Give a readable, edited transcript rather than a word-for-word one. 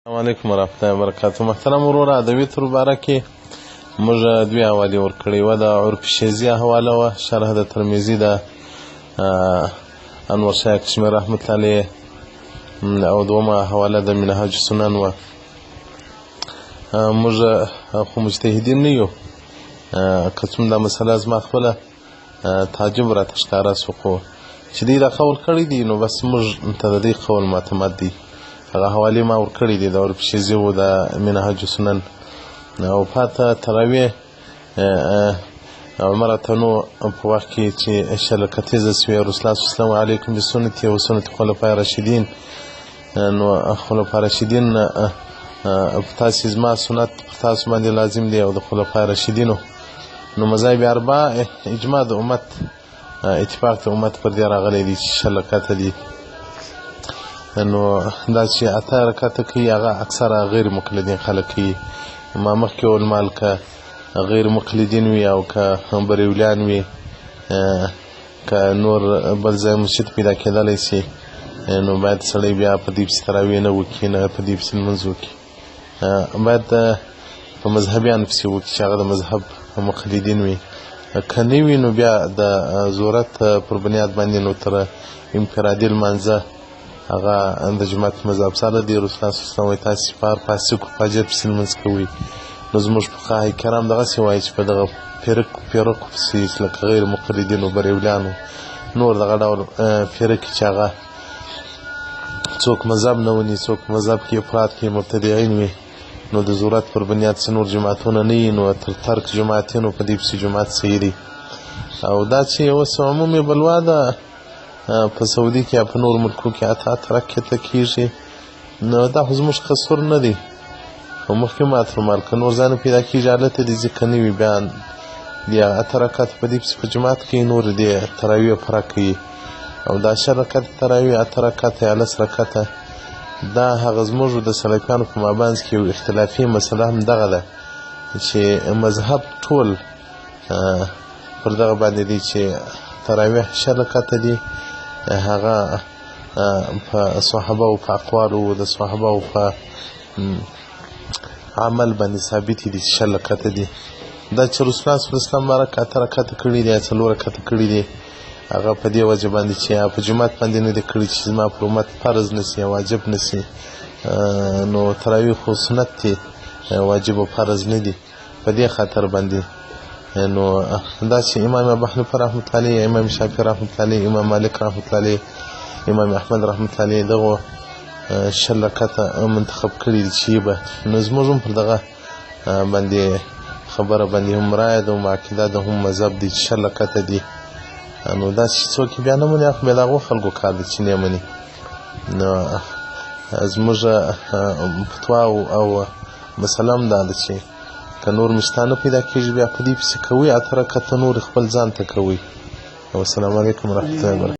السلام علیکم ورحمة الله وبرکاته. محترم وروره، د وتر باره کې موږ دوې حوالې ورکړې. یوه د عرف شیزي حواله وه، شرح د ترمذي د انور شاه کشمیر رحمت الله علیه، او دومه حواله د منهاج سنن وه. موږ خو مجتهدین نه یو، که څوم دا مسله زما خپله تعجب راته ښکاره سو، خو چې دوی دا قول کړی دي نو بس موږ ته د دې قول معتمد دی. هغه حوالې ما ورکړې دي د عرف شیزي و د منهاج سنن. او پاته تراویح عمر اتنو په وخت کې چې شل کتیزه سوی رسول الله صلی الله علیکم بسنتي و سنت خلفای راشدین، نو خلفای راشدین په تاسې زما سنت په تاسو باندې لازم دی او د خلفای راشدینو. نو مذاهب اربعه اجماع د امت، اتفاق د امت پر دې راغلی دی چې شل رکعته دي. نو دا چې اته رکعته کوي هغه اکثره غیر مقلدین خلک کوي. ما مخکې علما که غیر مقلدین وي او که بریولیان وي، که نور بل ځای مسجد پیدا کېدلی سي، نو باید سړی بیا په دې پسې تراویح نه وکړي، نه په دې پسې لمونځ وکړي. باید په مذهبیانو پسې وکړي چې هغه د مذهب مقلدین وي. که نه وي نو بیا د ضرورت پر بنیاد باندې نو تر انفرادي لمانځه هغه د جماعت مذهب سره دی. رسول الله صلی الله علیه وسلم تاسې په هر فاسق و فاجر پسې لمونځ کوئ. نو زموږ فقهای کرام دغسې وایي چې په دغه فرقو پسې لکه غیر مقلدینو، بریولیانو، نور دغه ډول فرقې چې هغه څوک مذهب نه وني، څوک مذهب کې افراط کې مبتدعین وي، نو د ضرورت پر بنیاد چې نور جماعتونه نه وي، نو تر ترک جماعتینو په دې پسې جماعت صحیح دی. او دا چې اوس عمومي بلوا ده په سعودي کې یا په نور ملکو کې اته رکعته کېږي، نو دا خو زموږ قصور نه دی. خو مخکې ما فرمایل که نور ځای نه پیدا کېږي هلته دې ځکه نه وي، بیا دې اته رکعته په دې پسې په جماعت کوي، نور دې تراویح پوره کوي. او دا شل رکعته تراویح، اته رکعته یا لس رکعته، دا هغه زموږ د سلفیانو په مابینځ کې یو اختلافي مسله هم دغه ده چې مذهب ټول پر دغه باندې دی چې تراویح شل رکعته دي. هغه په صحابه او په اقوالو د صحابه او په عمل باندې ثابت دي چې شل رکعته دي. دا چې رسول الله صلی الله علیه وسلم بارک اته رکعته کړي دي یا څلور رکعته کړي دي، هغه په دې وجه باندې چې په جماعت باندې نه دي کړي چې زما پر امت فرض نسي، واجب نسي. نو تراویح خو سنت دي، واجب او فرض نه دي، په دې خاطر باندې. نو دا چې امام ابو حنیفه رحمت الله علیه، امام شافعي رحمت الله علیه، امام مالک رحمت الله علیه، امام احمد رحمت الله علیه دغه شل رکعته منتخب کړي دي چې به، نو زموږ هم پر دغه باندې خبره باندې هم رایه ده، هم عقیده ده، هم مذهب دی چې شل رکعته دي. نو دا چې څوک بیا نه مني، بیا د هغو خلکو کار دی چې نه مني. نو زموږ فتوا او مسله هم دا ده چې که نور مشتانه پیدا کېږي بیا په دې پسې کوئ، اته رکعته نور خپل ځان ته کوئ. والسلام علیکم ورحمة الله وبرکاته.